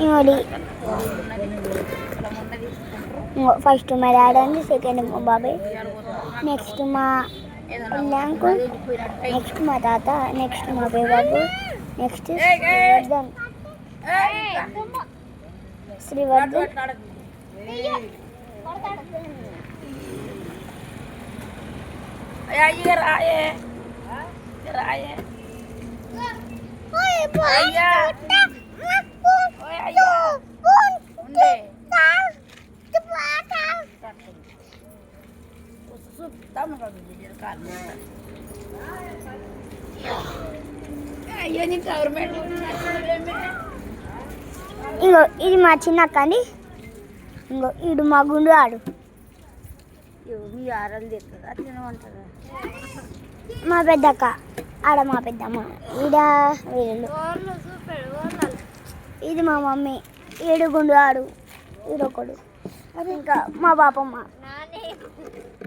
ఇంకోటి ఫస్ట్ మా డాడీ అండి, సెకండ్ మా బాబాయ్, నెక్స్ట్ మా అంకుల్, నెక్స్ట్ మా తాత, నెక్స్ట్ మా బాబు, నెక్స్ట్ శ్రీవర్ధన్ ఇంకో ఇది మా చిన్నక్క అండి, ఇంకో ఇడు మా గుండు ఆడు, మా పెద్దక్క ఆడ మా పెద్దమ్మ, ఈడ వీళ్ళు, ఇది మా మమ్మీ, ఈడు గుండు ఆడు, ఈడొకడు, ఇంకా మా బాపమ్మ.